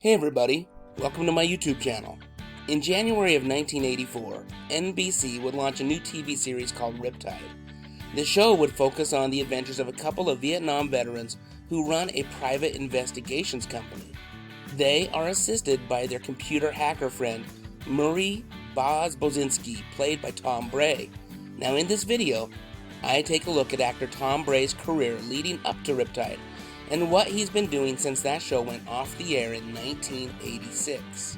Hey everybody, welcome to my YouTube channel. In January of 1984, NBC would launch a new TV series called Riptide. The show would focus on the adventures of a couple of Vietnam veterans who run a private investigations company. They are assisted by their computer hacker friend, Murray Bozinsky, played by Thom Bray. Now in this video, I take a look at actor Thom Bray's career leading up to Riptide, and what he's been doing since that show went off the air in 1986.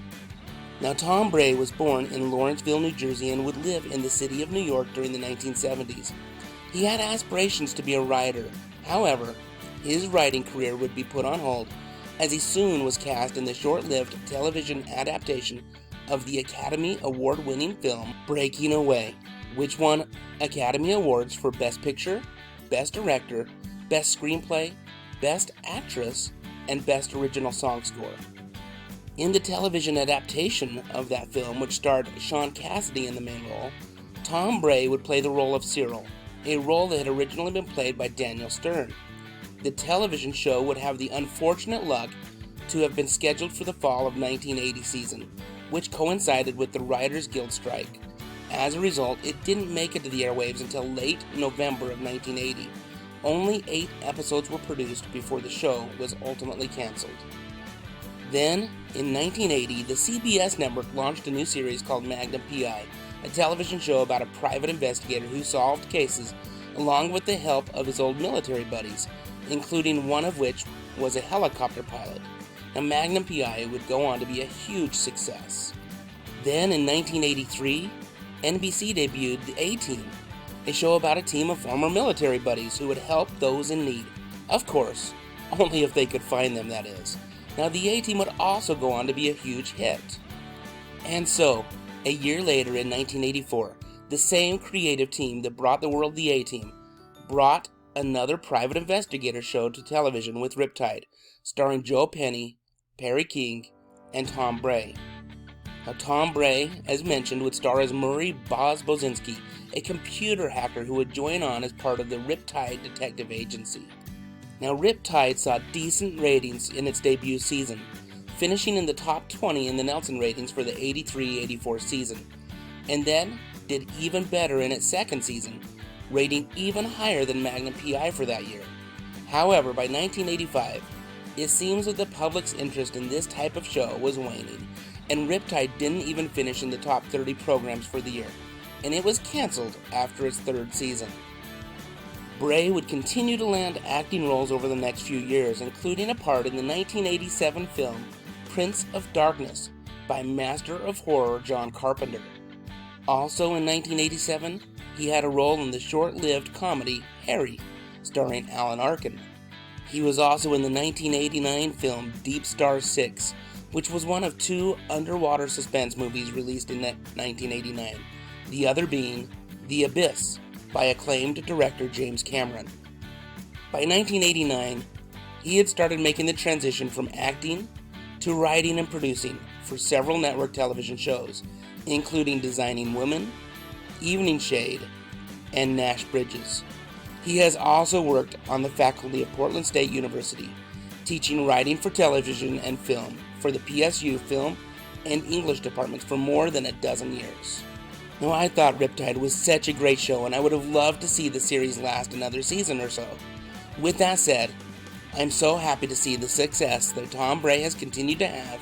Now, Thom Bray was born in Lawrenceville, New Jersey, and would live in the city of New York during the 1970s. He had aspirations to be a writer. However, his writing career would be put on hold as he soon was cast in the short-lived television adaptation of the Academy Award-winning film Breaking Away, which won Academy Awards for Best Picture, Best Director, Best Screenplay, Best Actress, and Best Original Song Score. In the television adaptation of that film, which starred Sean Cassidy in the main role, Thom Bray would play the role of Cyril, a role that had originally been played by Daniel Stern. The television show would have the unfortunate luck to have been scheduled for the fall of 1980 season, which coincided with the Writers Guild strike. As a result, it didn't make it to the airwaves until late November of 1980. Only 8 episodes were produced before the show was ultimately canceled. Then, in 1980, the CBS network launched a new series called Magnum P.I., a television show about a private investigator who solved cases along with the help of his old military buddies, including one of which was a helicopter pilot. Now, Magnum P.I. would go on to be a huge success. Then, in 1983, NBC debuted The A-Team, a show about a team of former military buddies who would help those in need. Of course, only if they could find them, that is. Now, The A-Team would also go on to be a huge hit. And so, a year later in 1984, the same creative team that brought the world The A-Team brought another private investigator show to television with Riptide, starring Joe Penny, Perry King, and Thom Bray. Now, Thom Bray, as mentioned, would star as Murray Bozinsky, a computer hacker who would join on as part of the Riptide Detective Agency. Now, Riptide saw decent ratings in its debut season, finishing in the top 20 in the Nielsen ratings for the 83-84 season, and then did even better in its second season, rating even higher than Magnum P.I. for that year. However, by 1985, it seems that the public's interest in this type of show was waning, and Riptide didn't even finish in the top 30 programs for the year, and it was canceled after its third season. Bray would continue to land acting roles over the next few years, including a part in the 1987 film Prince of Darkness by Master of Horror John Carpenter. Also in 1987, he had a role in the short-lived comedy Harry, starring Alan Arkin. He was also in the 1989 film Deep Star 6, which was one of 2 underwater suspense movies released in 1989, the other being The Abyss by acclaimed director James Cameron. By 1989, he had started making the transition from acting to writing and producing for several network television shows, including Designing Women, Evening Shade, and Nash Bridges. He has also worked on the faculty of Portland State University, teaching writing for television and film for the PSU film and English departments for more than a dozen years. Now, I thought Riptide was such a great show, and I would have loved to see the series last another season or so. With that said, I'm so happy to see the success that Thom Bray has continued to have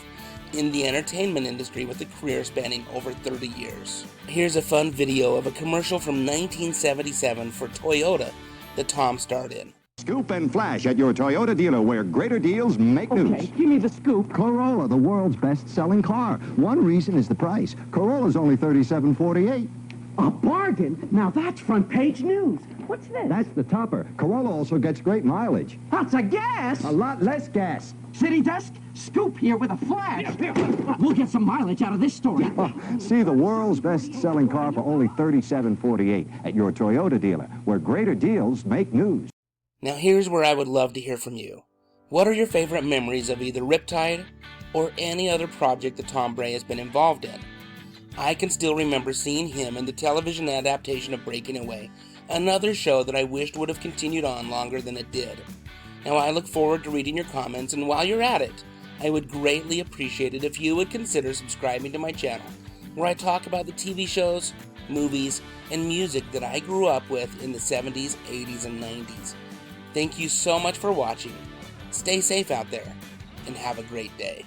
in the entertainment industry with a career spanning over 30 years. Here's a fun video of a commercial from 1977 for Toyota that Thom starred in. Scoop and flash at your Toyota dealer where greater deals make news. Okay, give me the scoop. Corolla, the world's best-selling car. One reason is the price. Corolla's only $37.48. A bargain? Now that's front page news. What's this? That's the topper. Corolla also gets great mileage. Lots of gas. A lot less gas. City desk, scoop here with a flash. We'll get some mileage out of this story. See the world's best-selling car for only $37.48 at your Toyota dealer where greater deals make news. Now here's where I would love to hear from you. What are your favorite memories of either Riptide or any other project that Thom Bray has been involved in? I can still remember seeing him in the television adaptation of Breaking Away, another show that I wished would have continued on longer than it did. Now I look forward to reading your comments, and while you're at it, I would greatly appreciate it if you would consider subscribing to my channel, where I talk about the TV shows, movies, and music that I grew up with in the 70s, 80s, and 90s. Thank you so much for watching. Stay safe out there, and have a great day.